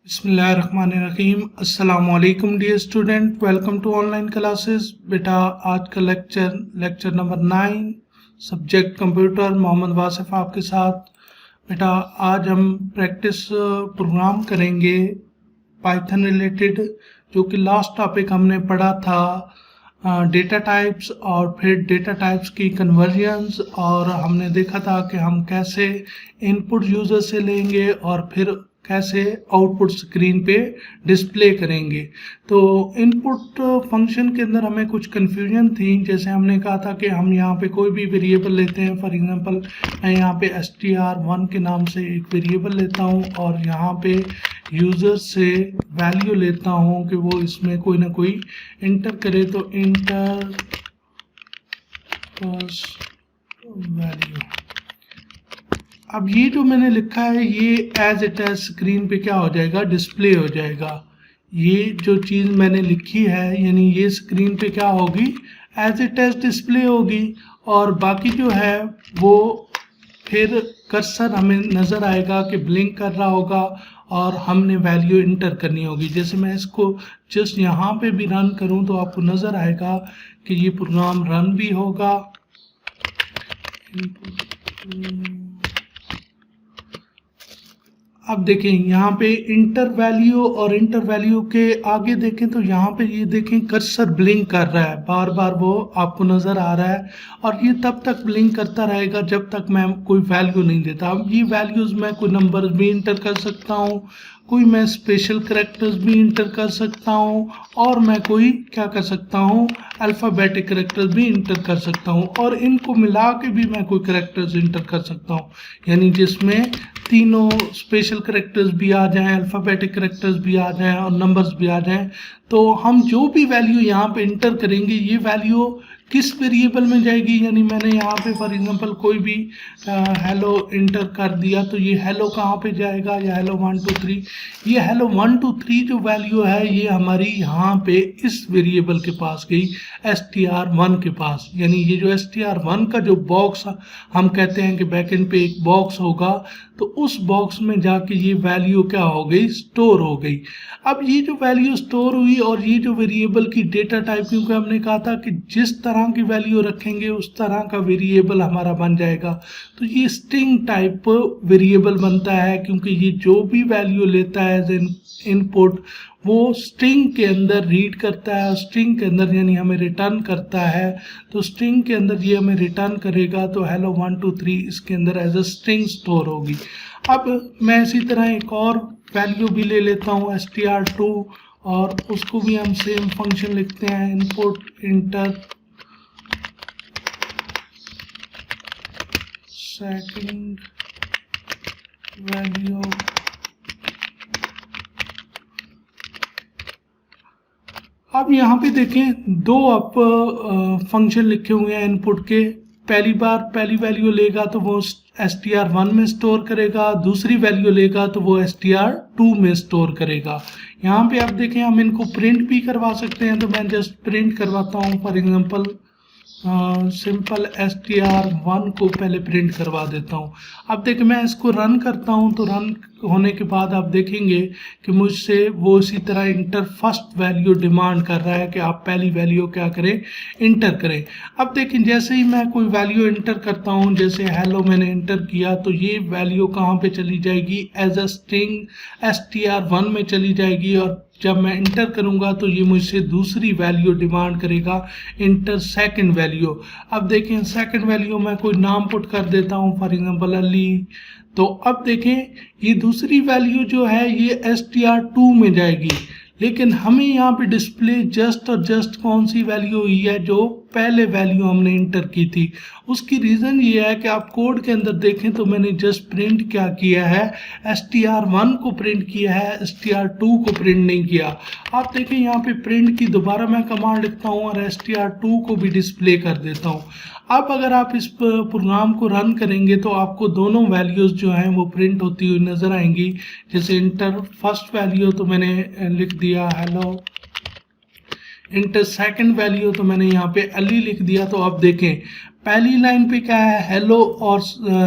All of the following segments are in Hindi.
बिस्मिल्लाहिर्रहमानिर्रहीम। अस्सलाम वालेकुम dear student, welcome to online classes. बेटा आज का lecture number 9, subject computer, Mohammad Wasif आपके साथ। बेटा आज हम प्रैक्टिस प्रोग्राम करेंगे पाइथन रिलेटेड, जो कि लास्ट टॉपिक हमने पढ़ा था डेटा टाइप्स और फिर डेटा टाइप्स की कन्वर्जन्स, और हमने देखा था कि हम कैसे इनपुट यूज़र से लेंगे और फिर कैसे आउटपुट स्क्रीन पे डिस्प्ले करेंगे। तो इनपुट फंक्शन के अंदर हमें कुछ कन्फ्यूजन थी। जैसे हमने कहा था कि हम यहाँ पे कोई भी वेरिएबल लेते हैं। फॉर एग्जांपल मैं यहाँ पे str1 के नाम से एक वेरिएबल लेता हूँ और यहाँ पे यूज़र से वैल्यू लेता हूँ कि वो इसमें कोई ना कोई इंटर करे। तो इंटर वैल्यू, अब ये जो मैंने लिखा है ये एज इट एज स्क्रीन पे क्या हो जाएगा, डिस्प्ले हो जाएगा। ये जो चीज़ मैंने लिखी है यानी ये स्क्रीन पे क्या होगी, एज इट एज डिस्प्ले होगी। और बाकी जो है वो फिर कर्सर हमें नज़र आएगा कि ब्लिंक कर रहा होगा और हमने वैल्यू इंटर करनी होगी। जैसे मैं इसको जस्ट यहाँ पे भी रन करूँ तो आपको नज़र आएगा कि ये प्रोग्राम रन भी होगा। अब देखें यहाँ पे इंटर वैल्यू, और इंटर वैल्यू के आगे देखें तो यहाँ पे ये देखें कर्सर ब्लिंक कर रहा है, बार बार वो आपको नज़र आ रहा है। और ये तब तक ब्लिंक करता रहेगा जब तक मैं कोई वैल्यू नहीं देता। अब ये वैल्यूज़ मैं कोई नंबर भी इंटर कर सकता हूँ, कोई मैं स्पेशल करेक्टर्स भी इंटर कर सकता हूँ, और मैं कोई क्या कर सकता हूँ, अल्फ़ाबेटिक करेक्टर्स भी इंटर कर सकता हूँ, और इनको मिला के भी मैं कोई करेक्टर्स इंटर कर सकता हूँ। यानी जिसमें तीनों स्पेशल करेक्टर्स भी आ जाएं, अल्फ़ाबेटिक करेक्टर्स भी आ जाएं और नंबर्स भी आ जाएं। तो हम जो भी वैल्यू यहाँ पे इंटर करेंगे ये वैल्यू किस वेरिएबल में जाएगी। यानी मैंने यहाँ पे फॉर एग्जांपल कोई भी हेलो इंटर कर दिया तो ये हेलो कहाँ पे जाएगा, या हेलो 1 2 3। ये हेलो 1 2 3 जो वैल्यू है ये हमारी यहाँ पे इस वेरिएबल के पास गई, str1 के पास। यानी ये जो str1 का जो बॉक्स हम कहते हैं कि बैकएंड पे एक बॉक्स होगा, तो उस बॉक्स में जाके ये वैल्यू क्या हो गई, स्टोर हो गई। अब ये जो वैल्यू स्टोर हुई और ये जो वेरिएबल की डेटा टाइप, क्योंकि हमने कहा था कि जिस तरह की वैल्यू रखेंगे उस तरह का वेरिएबल हमारा बन जाएगा। तो ये स्ट्रिंग टाइप वेरिएबल बनता है, क्योंकि ये जो भी वैल्यू लेता है एज इनपुट वो स्ट्रिंग के अंदर रीड करता है, स्ट्रिंग के अंदर यानी हमें रिटर्न करता है। तो स्ट्रिंग के अंदर ये हमें रिटर्न करेगा, तो हेलो 1 2 3 इसके अंदर एज अ स्ट्रिंग स्टोर होगी। अब मैं इसी तरह एक और वैल्यू भी ले लेता हूँ str2, और उसको भी हम सेम फंक्शन लिखते हैं, इनपुट इंटर सेकंड वैल्यू। अब यहाँ पे देखें दो आप फंक्शन लिखे हुए हैं इनपुट के। पहली वैल्यू लेगा तो वो str1 में स्टोर करेगा, दूसरी वैल्यू लेगा तो वो str2 में स्टोर करेगा। यहाँ पे आप देखें हम इनको प्रिंट भी करवा सकते हैं, तो मैं जस्ट प्रिंट करवाता हूँ। फॉर एग्जांपल सिंपल str1 को पहले प्रिंट करवा देता हूँ। अब देखिए मैं इसको रन करता हूँ, तो रन होने के बाद आप देखेंगे कि मुझसे वो इसी तरह इंटर फर्स्ट वैल्यू डिमांड कर रहा है कि आप पहली वैल्यू क्या करें, इंटर करें। अब देखें जैसे ही मैं कोई वैल्यू इंटर करता हूँ, जैसे हेलो मैंने इंटर किया, तो ये वैल्यू कहाँ पे चली जाएगी, एज अ स्ट्रिंग str1 में चली जाएगी। और जब मैं इंटर करूंगा तो ये मुझसे दूसरी वैल्यू डिमांड करेगा, इंटर सेकंड वैल्यू। अब देखें सेकंड वैल्यू मैं कोई नाम पुट कर देता हूँ, फॉर एग्जांपल अली। तो अब देखें ये दूसरी वैल्यू जो है ये str2 में जाएगी, लेकिन हमें यहाँ पे डिस्प्ले जस्ट और जस्ट कौन सी वैल्यू हुई है, जो पहले वैल्यू हमने इंटर की थी। उसकी रीज़न ये है कि आप कोड के अंदर देखें तो मैंने जस्ट प्रिंट क्या किया है, str1 को प्रिंट किया है, str2 को प्रिंट नहीं किया। आप देखें यहाँ पे प्रिंट की दोबारा मैं कमांड लिखता हूँ और str2 को भी डिस्प्ले कर देता हूँ। अब अगर आप इस प्रोग्राम को रन करेंगे तो आपको दोनों वैल्यूज़ जो हैं वो प्रिंट होती हुई नज़र आएंगी। जैसे इंटर फर्स्ट वैल्यू तो मैंने लिख दिया हेलो, इंटर सेकंड वैल्यू तो मैंने यहाँ पे अली लिख दिया। तो आप देखें पहली लाइन पे क्या है हेलो, और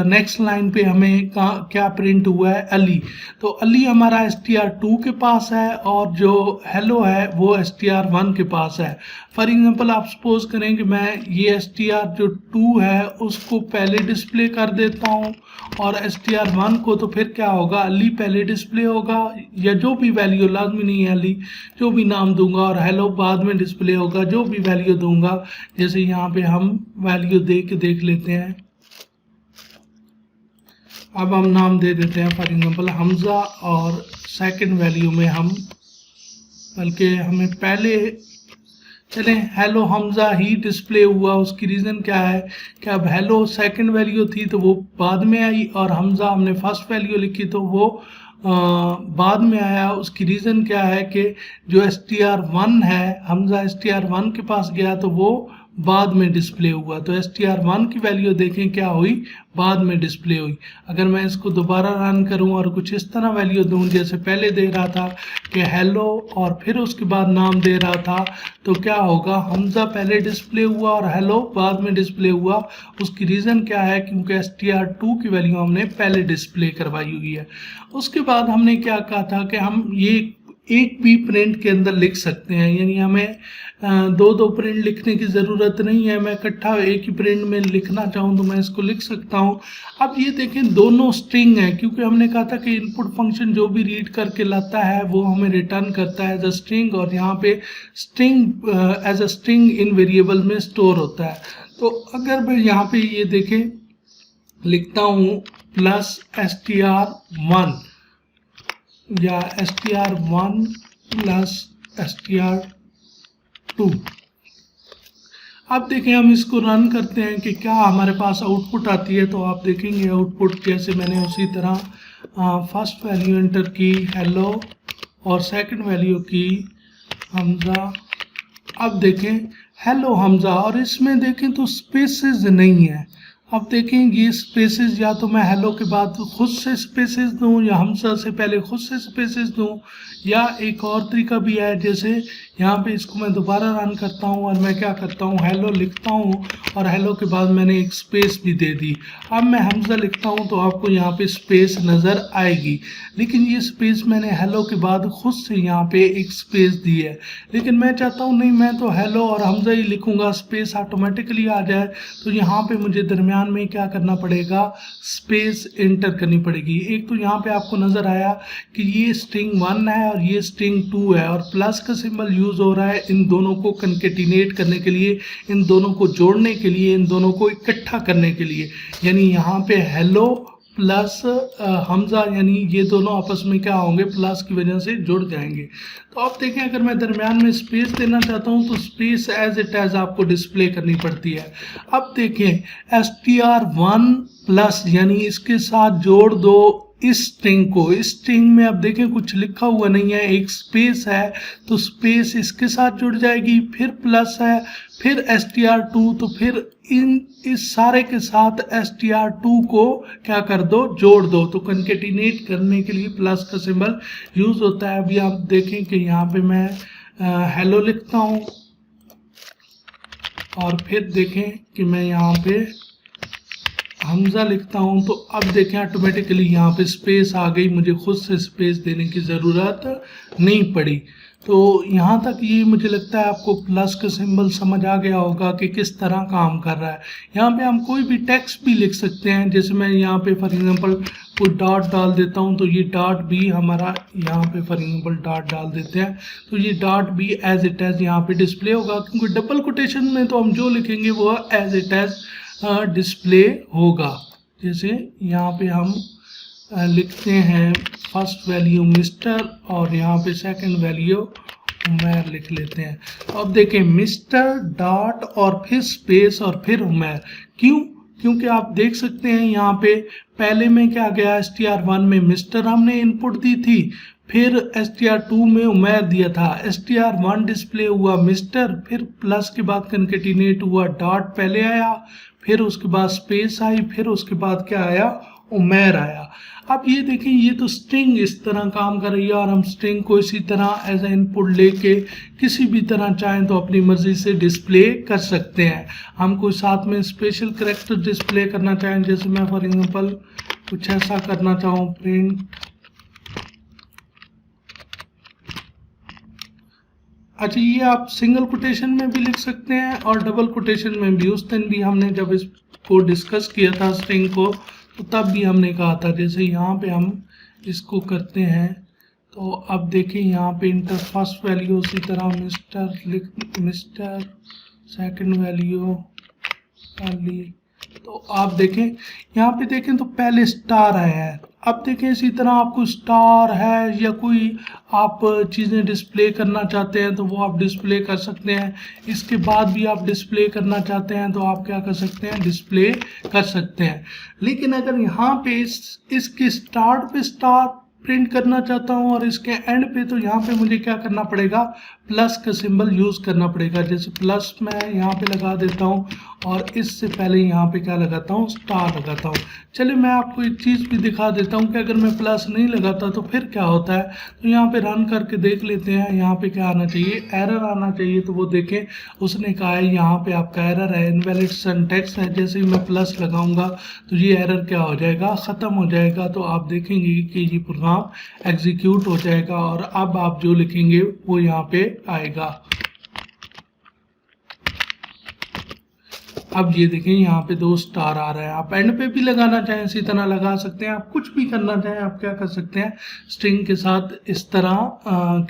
नेक्स्ट लाइन पे हमें क्या प्रिंट हुआ है अली। तो अली हमारा str2 के पास है और जो हेलो है वो str1 के पास है। फॉर एग्जांपल आप सपोज करें कि मैं ये str2 है उसको पहले डिस्प्ले कर देता हूँ और str1 को, तो फिर क्या होगा, अली पहले डिस्प्ले होगा या जो भी वैल्यू, लाजमी नहीं है अली, जो भी नाम दूंगा, और हेलो बाद में डिस्प्ले होगा जो भी वैल्यू दूंगा। जैसे यहाँ पे हम वैल्यू दे के देख लेते हैं। अब हम नाम दे देते हैं फॉर एग्जांपल हमजा, और सेकंड वैल्यू में हम, बल्कि हमें पहले चलें हेलो हमजा ही डिस्प्ले हुआ। उसकी रीज़न क्या है कि अब हेलो सेकंड वैल्यू थी तो वो बाद में आई, और हमजा हमने फर्स्ट वैल्यू लिखी तो वो बाद में आया। उसकी रीज़न क्या है कि जो str1 है, हमजा str1 के पास गया तो वो बाद में डिस्प्ले हुआ। तो str1 की वैल्यू देखें क्या हुई, बाद में डिस्प्ले हुई। अगर मैं इसको दोबारा रन करूं और कुछ इस तरह वैल्यू दूं जैसे पहले दे रहा था कि हेलो और फिर उसके बाद नाम दे रहा था, तो क्या होगा, हमजा पहले डिस्प्ले हुआ और हेलो बाद में डिस्प्ले हुआ। उसकी रीज़न क्या है, क्योंकि str2 की वैल्यू हमने पहले डिस्प्ले करवाई हुई है। उसके बाद हमने क्या कहा था कि हम ये एक भी प्रिंट के अंदर लिख सकते हैं, यानी हमें दो दो प्रिंट लिखने की ज़रूरत नहीं है। मैं इकट्ठा एक ही प्रिंट में लिखना चाहूँ तो मैं इसको लिख सकता हूँ। अब ये देखें दोनों स्ट्रिंग है, क्योंकि हमने कहा था कि इनपुट फंक्शन जो भी रीड करके लाता है वो हमें रिटर्न करता है एज अ स्ट्रिंग, और यहाँ पे string as a string in variable में स्टोर होता है। तो अगर मैं यहाँ पे ये देखें लिखता हूँ प्लस str1 या str1 प्लस str2, अब देखें हम इसको रन करते हैं कि क्या हमारे पास आउटपुट आती है। तो आप देखेंगे आउटपुट जैसे मैंने उसी तरह फर्स्ट वैल्यू एंटर की हेलो और सेकंड वैल्यू की हमजा। अब देखें हेलो हमजा, और इसमें देखें तो स्पेसेस नहीं है। अब देखें ये स्पेसेस, या तो मैं हेलो के बाद खुद से स्पेसेस दूं या हमजा से पहले खुद से स्पेसेस दूं, या एक और तरीका भी है, जैसे यहाँ पे इसको मैं दोबारा रन करता हूँ और मैं क्या करता हूँ हेलो लिखता हूँ और हेलो के बाद मैंने एक स्पेस भी दे दी। अब मैं हमजा लिखता हूँ तो आपको यहाँ पे स्पेस नज़र आएगी, लेकिन ये स्पेस मैंने हेलो के बाद खुद से यहाँ पे एक स्पेस दी है। लेकिन मैं चाहता हूँ नहीं, मैं तो हेलो और हमजा ही लिखूँगा, स्पेस ऑटोमेटिकली आ जाए। तो यहाँ पे मुझे दरमियान में क्या करना पड़ेगा, स्पेस एंटर करनी पड़ेगी। एक तो यहाँ पे आपको नज़र आया कि ये स्ट्रिंग 1 है और ये स्ट्रिंग 2 है, और प्लस का सिंबल यूज हो रहा है इन दोनों को कंकेटिनेट करने के लिए, इन दोनों को जोड़ने के लिए, इन दोनों को इकट्ठा करने के लिए। यानी यहाँ पे हेलो प्लस हमजा, यानी ये दोनों आपस में क्या होंगे, प्लस की वजह से जुड़ जाएंगे। तो आप देखें अगर मैं दरमियान में स्पेस देना चाहता हूँ तो स्पेस एज इट एज आपको डिस्प्ले करनी पड़ती है। अब देखें str1 प्लस, यानी इसके साथ जोड़ दो इस स्ट्रिंग को। इस स्ट्रिंग में अब देखें कुछ लिखा हुआ नहीं है, एक स्पेस है, तो स्पेस इसके साथ जुड़ जाएगी, फिर प्लस है, फिर str2, तो फिर इस सारे के साथ str2 को क्या कर दो, जोड़ दो। तो कंकेटिनेट करने के लिए प्लस का सिंबल यूज होता है। अभी आप देखें कि यहाँ पे मैं हेलो लिखता हूँ और फिर देखें कि मैं यहाँ पे हमजा लिखता हूं, तो अब देखें ऑटोमेटिकली यहाँ पे स्पेस आ गई, मुझे खुद से स्पेस देने की ज़रूरत नहीं पड़ी। तो यहाँ तक ये मुझे लगता है आपको प्लस का सिंबल समझ आ गया होगा कि किस तरह काम कर रहा है। यहाँ पे हम कोई भी टेक्स्ट भी लिख सकते हैं, जैसे मैं यहाँ पे फॉर एग्जांपल कोई डॉट डाल देता हूँ तो ये डॉट भी हमारा यहाँ पे फॉर एग्जांपल डॉट डाल देते हैं तो ये डॉट भी एज इट एज यहाँ पे डिस्प्ले होगा, क्योंकि डबल कोटेशन में तो हम जो लिखेंगे वो एज इट एज डिस्प्ले होगा। जैसे यहाँ पे हम लिखते हैं फर्स्ट वैल्यू मिस्टर और यहाँ पे सेकंड वैल्यू उमैर लिख लेते हैं। तो अब देखें मिस्टर डॉट और फिर स्पेस और फिर उमैर। क्यों? क्योंकि आप देख सकते हैं यहाँ पे पहले में क्या गया, str1 में मिस्टर हमने इनपुट दी थी, फिर str2 में उमैर दिया था, str1 डिस्प्ले हुआ मिस्टर, फिर प्लस के बाद कंकेटिनेट हुआ, डॉट पहले आया, फिर उसके बाद स्पेस आई, फिर उसके बाद क्या आया, उमेर आया। अब ये देखें, ये तो स्ट्रिंग इस तरह काम कर रही है और हम स्ट्रिंग को इसी तरह एज ए इनपुट लेके किसी भी तरह चाहें तो अपनी मर्जी से डिस्प्ले कर सकते हैं। हम कोई साथ में स्पेशल कैरेक्टर डिस्प्ले करना चाहें, जैसे मैं फॉर एग्जांपल कुछ ऐसा करना चाहूँ, प्रिंट, अच्छा ये आप सिंगल कोटेशन में भी लिख सकते हैं और डबल कोटेशन में भी। उस दिन भी हमने जब इसको डिस्कस किया था स्ट्रिंग को, तो तब भी हमने कहा था। जैसे यहाँ पे हम इसको करते हैं तो अब देखिए यहाँ पे इंटर फर्स्ट वैल्यू उसी तरह मिस्टर लिख, मिस्टर सेकंड वैल्यू वाली, तो आप देखें यहाँ पे देखें तो पहले स्टार आया है। अब देखें इसी तरह आपको स्टार है या कोई आप चीज़ें डिस्प्ले करना चाहते हैं तो वो आप डिस्प्ले कर सकते हैं। इसके बाद भी आप डिस्प्ले करना चाहते हैं तो आप क्या कर सकते हैं, डिस्प्ले कर सकते हैं। लेकिन अगर यहाँ पे इसके स्टार्ट पे स्टार प्रिंट करना चाहता हूँ और इसके एंड पे, तो यहाँ पे मुझे क्या करना पड़ेगा, प्लस का सिंबल यूज़ करना पड़ेगा। जैसे प्लस मैं यहाँ पे लगा देता हूँ और इससे पहले यहाँ पे क्या लगाता हूँ, स्टार लगाता हूँ। चलिए मैं आपको एक चीज़ भी दिखा देता हूँ कि अगर मैं प्लस नहीं लगाता तो फिर क्या होता है। तो यहाँ पे रन करके देख लेते हैं, यहाँ पे क्या आना चाहिए, एरर आना चाहिए। तो वो देखें उसने कहा है यहाँ पे आपका एरर है, इनवैलिड सिंटैक्स है। जैसे ही मैं प्लस लगाऊंगा तो ये एरर क्या हो जाएगा, ख़त्म हो जाएगा। तो आप देखेंगे कि ये प्रोग्राम एग्जीक्यूट हो जाएगा और अब आप जो लिखेंगे वो यहाँ पे आएगा। अब ये देखें यहाँ पे 2 स्टार आ रहा है। आप एंड पे भी लगाना चाहें इसी तरह लगा सकते हैं, आप कुछ भी करना चाहें आप क्या कर सकते हैं, स्ट्रिंग के साथ इस तरह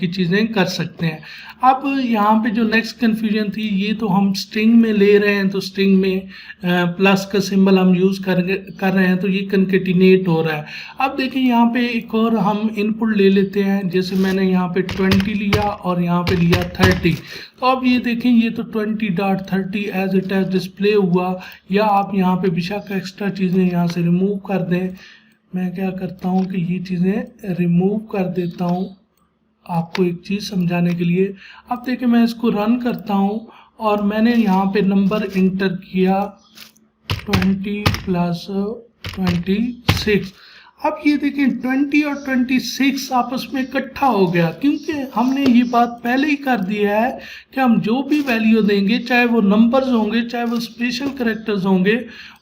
की चीज़ें कर सकते हैं। अब यहाँ पे जो नेक्स्ट कन्फ्यूजन थी, ये तो हम स्ट्रिंग में ले रहे हैं तो स्ट्रिंग में प्लस का सिंबल हम यूज़ कर रहे हैं तो ये कंकेटिनेट हो रहा है। अब देखिए यहाँ पे एक और हम इनपुट ले लेते हैं। जैसे मैंने यहाँ पे 20 लिया और यहाँ पे लिया 30, तो अब ये देखें ये तो 20.30 एज इट एज डिस्प्ले हुआ। या आप यहाँ पे बेशक एक्स्ट्रा चीज़ें यहाँ से रिमूव कर दें। मैं क्या करता हूँ कि ये चीज़ें रिमूव कर देता हूँ आपको एक चीज़ समझाने के लिए। अब देखिए मैं इसको रन करता हूँ और मैंने यहाँ पे नंबर इंटर किया 20 + 26। अब ये देखिए 20 और 26 आपस में इकट्ठा हो गया, क्योंकि हमने ये बात पहले ही कर दिया है कि हम जो भी वैल्यू देंगे, चाहे वो नंबर्स होंगे चाहे वो स्पेशल कैरेक्टर्स होंगे,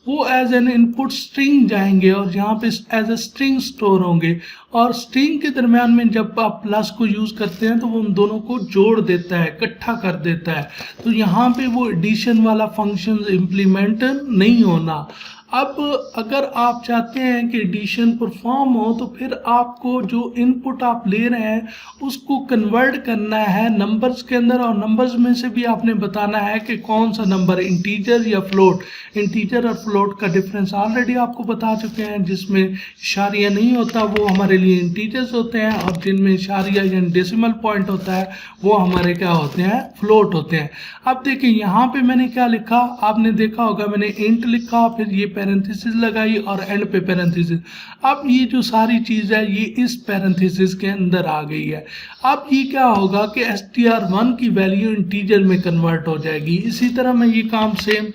वो एज एन इनपुट स्ट्रिंग जाएंगे और यहाँ पे एज ए स्ट्रिंग स्टोर होंगे। और स्ट्रिंग के दरम्यान में जब आप प्लस को यूज़ करते हैं तो वो उन दोनों को जोड़ देता है, इकट्ठा कर देता है। तो यहाँ पे वो एडिशन वाला फंक्शन इम्प्लीमेंट नहीं होना। अब अगर आप चाहते हैं कि एडिशन परफॉर्म हो तो फिर आपको जो इनपुट आप ले रहे हैं उसको कन्वर्ट करना है नंबर्स के अंदर, और नंबर्स में से भी आपने बताना है कि कौन सा नंबर, इंटीजर या फ्लोट। इंटीजर और फ्लोट का डिफरेंस ऑलरेडी आपको बता चुके हैं। जिसमें इशारिया नहीं होता वो हमारे लिए इंटीजर्स होते हैं, और जिनमें इशारिया या डेसिमल पॉइंट होता है वो हमारे क्या होते हैं, फ्लोट होते हैं। अब देखिए यहाँ पे मैंने क्या लिखा, आपने देखा होगा मैंने इंट लिखा, फिर ये पैरेंथेसिस लगाई और एंड पे पैरेंथेसिस। अब ये जो सारी चीज़ है ये इस पैरेंथेसिस के अंदर आ गई है। अब ये क्या होगा कि str1 की वैल्यू इंटीजर में कन्वर्ट हो जाएगी। इसी तरह मैं ये काम सेम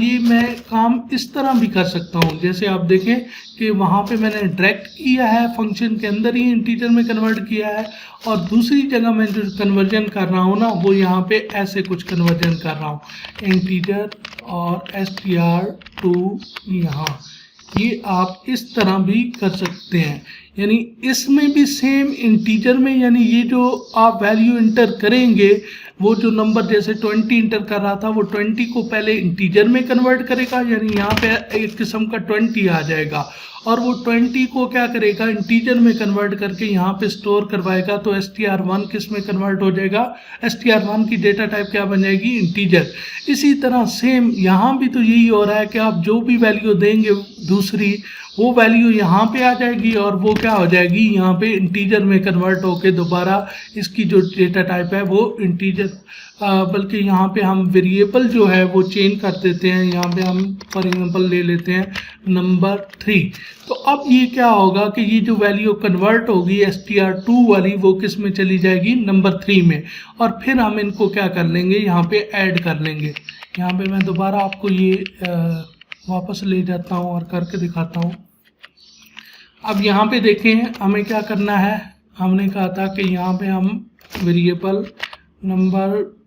ये मैं काम इस तरह भी कर सकता हूँ। जैसे आप देखें कि वहाँ पे मैंने डायरेक्ट किया है, फंक्शन के अंदर ही इंटीजर में कन्वर्ट किया है, और दूसरी जगह मैं जो कन्वर्जन कर रहा हूँ ना वो यहाँ पे ऐसे कुछ कन्वर्जन कर रहा हूँ, इंटीजर और str2 यहाँ। ये आप इस तरह भी कर सकते हैं, यानी इसमें भी सेम इंटीजर में, यानी ये जो आप वैल्यू इंटर करेंगे वो जो नंबर जैसे 20 इंटर कर रहा था वो 20 को पहले इंटीजर में कन्वर्ट करेगा, यानी यहाँ पे एक किस्म का 20 आ जाएगा, और वो 20 को क्या करेगा, इंटीजर में कन्वर्ट करके यहाँ पे स्टोर करवाएगा। तो str1 किस में कन्वर्ट हो जाएगा, str1 की डेटा टाइप क्या बन जाएगी, इंटीजर। इसी तरह सेम यहाँ भी तो यही हो रहा है कि आप जो भी वैल्यू देंगे दूसरी, वो वैल्यू यहाँ पे आ जाएगी और वो क्या हो जाएगी, यहाँ पे इंटीजर में कन्वर्ट होके दोबारा इसकी जो डेटा टाइप है वो इंटीजर, बल्कि यहाँ पे हम वेरिएबल जो है वो चेंज कर देते हैं। यहाँ पे हम फॉर एग्जांपल ले लेते हैं नंबर 3। तो अब ये क्या होगा कि ये जो वैल्यू कन्वर्ट होगी str2 वाली वो किस में चली जाएगी, नंबर 3 में, और फिर हम इनको क्या कर लेंगे, यहाँ पे ऐड कर लेंगे। यहाँ पे मैं दोबारा आपको ये वापस ले जाता हूँ और करके दिखाता हूँ। अब यहाँ पे देखें हमें क्या करना है, हमने कहा था कि यहाँ पे हम वेरिएबल नंबर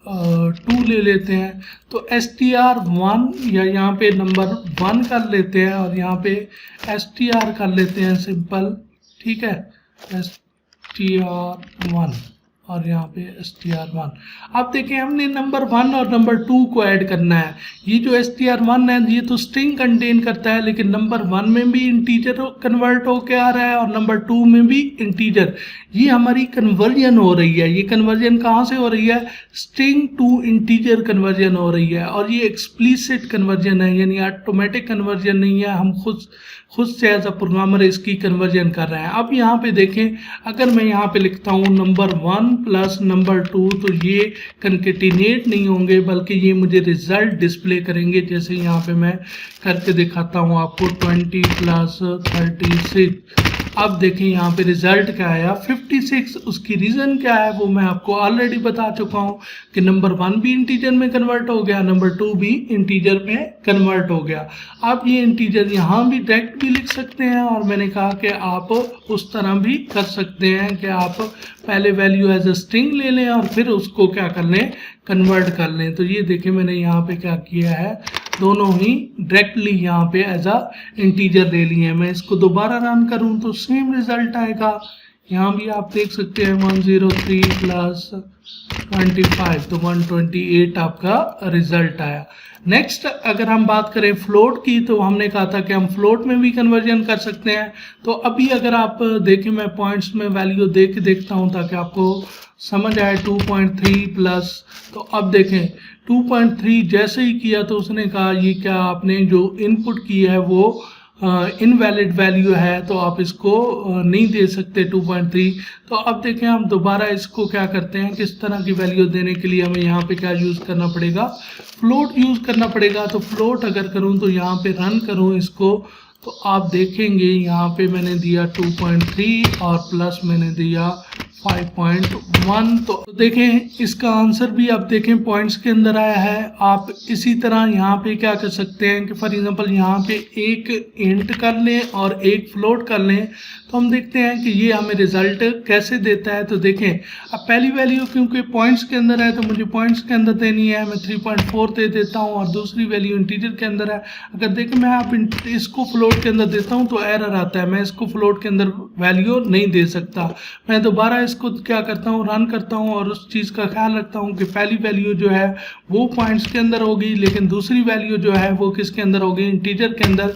2 ले लेते हैं, तो str1 या यहाँ पे नंबर 1 कर लेते हैं और यहाँ पे str कर लेते हैं सिंपल, ठीक है, str1 और यहाँ पे str1। अब देखें हमने नंबर 1 और नंबर 2 को ऐड करना है। ये जो str1 है ये तो स्ट्रिंग कंटेन करता है, लेकिन नंबर 1 में भी इंटीजर कन्वर्ट होके आ रहा है और नंबर 2 में भी इंटीजर। ये हमारी कन्वर्जन हो रही है। ये कन्वर्जन कहाँ से हो रही है? स्ट्रिंग टू इंटीजर कन्वर्जन हो रही है, और ये एक्सप्लिसिट कन्वर्जन है, यानी ऑटोमेटिक कन्वर्जन नहीं है, हम खुद से एज अ प्रोग्रामर इसकी कन्वर्जन कर रहे हैं। अब यहाँ पे देखें, अगर मैं यहाँ पे लिखता हूँ नंबर 1 प्लस नंबर 2, तो ये कंकेटिनेट नहीं होंगे, बल्कि ये मुझे रिजल्ट डिस्प्ले करेंगे। जैसे यहाँ पे मैं करके दिखाता हूँ आपको, 20 प्लस 36। अब देखें यहाँ पे रिजल्ट क्या आया, 56। उसकी रीज़न क्या है वो मैं आपको ऑलरेडी बता चुका हूँ कि नंबर 1 भी इंटीजर में कन्वर्ट हो गया, नंबर 2 भी इंटीजर में कन्वर्ट हो गया। आप ये इंटीजर यहाँ भी डायरेक्ट भी लिख सकते हैं, और मैंने कहा कि आप उस तरह भी कर सकते हैं कि आप पहले वैल्यू एज अ स्ट्रिंग ले लें और फिर उसको क्या कर लें, कन्वर्ट कर लें। तो ये देखें मैंने यहाँ पे क्या किया है, दोनों ही डायरेक्टली यहाँ पे एज अ इंटीजर ले लिए हैं। मैं इसको दोबारा रन करूँ तो सेम रिजल्ट आएगा। यहाँ भी आप देख सकते हैं 103 प्लस 25, तो 128 आपका रिजल्ट आया। नेक्स्ट अगर हम बात करें फ्लोट की, तो हमने कहा था कि हम फ्लोट में भी कन्वर्जन कर सकते हैं। तो अभी अगर आप देखें, मैं पॉइंट्स में वैल्यू दे के देखता हूँ ताकि आपको समझ आए। 2.3 प्लस, तो अब देखें 2.3 जैसे ही किया तो उसने कहा ये क्या आपने जो इनपुट की है वो इनवैलिड वैल्यू है, तो आप इसको नहीं दे सकते 2.3। तो अब देखें हम दोबारा इसको क्या करते हैं, किस तरह की वैल्यू देने के लिए हमें यहाँ पे क्या यूज़ करना पड़ेगा, फ्लोट यूज़ करना पड़ेगा। तो फ्लोट अगर करूँ तो यहाँ पे रन करूँ इसको, तो आप देखेंगे यहाँ पे मैंने दिया 2.3 और प्लस मैंने दिया 5.1। तो देखें इसका आंसर भी आप देखें पॉइंट्स के अंदर आया है। आप इसी तरह यहाँ पे क्या कर सकते हैं कि फॉर एग्जांपल यहाँ पे एक इंट कर लें और एक फ्लोट कर लें, तो हम देखते हैं कि ये हमें रिजल्ट कैसे देता है। तो देखें अब पहली वैल्यू क्योंकि पॉइंट्स के अंदर है तो मुझे पॉइंट्स के अंदर देनी है, मैं 3.4 दे देता हूँ, और दूसरी वैल्यू इंटीजर के अंदर है। अगर देखें मैं आप इसको फ्लोट के अंदर देता हूँ तो एरर आता है, मैं इसको फ्लोट के अंदर वैल्यू नहीं दे सकता। मैं दोबारा इसको क्या करता हूँ, रन करता हूँ, और उस चीज़ का ख्याल रखता हूँ कि पहली वैल्यू जो है वो पॉइंट्स के अंदर होगी, लेकिन दूसरी वैल्यू जो है वो किसके अंदर होगी, इंटीजर के अंदर।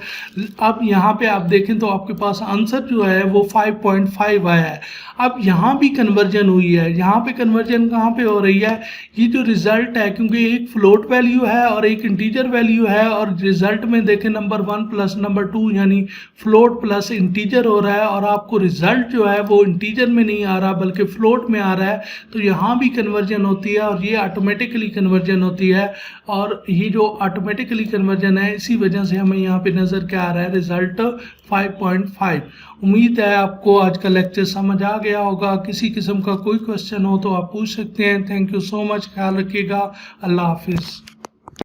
अब यहाँ पे आप देखें तो आपके पास आंसर जो है वो 5.5 आया है। अब यहाँ भी कन्वर्जन हुई है। यहाँ पे कन्वर्जन कहाँ पे हो रही है, ये जो रिजल्ट है, क्योंकि एक फ्लोट वैल्यू है और एक इंटीजर वैल्यू है, और रिजल्ट में देखें नंबर 1 प्लस नंबर 2 यानी फ्लोट प्लस इंटीजर हो रहा है, और आपको रिजल्ट जो है वो इंटीजर में नहीं आ रहा बल्कि फ्लोट में आ रहा है। तो यहाँ भी कन्वर्जन होती है और ये ऑटोमेटिकली कन्वर्जन होती है, और ये जो ऑटोमेटिकली कन्वर्जन है इसी वजह से हमें यहाँ पे नज़र क्या आ रहा है, रिजल्ट 5.5। उम्मीद है आपको आज का लेक्चर समझ आ गया होगा। किसी किस्म का कोई क्वेश्चन हो तो आप पूछ सकते हैं। थैंक यू सो मच, ख्याल रखिएगा, अल्लाह हाफिज़।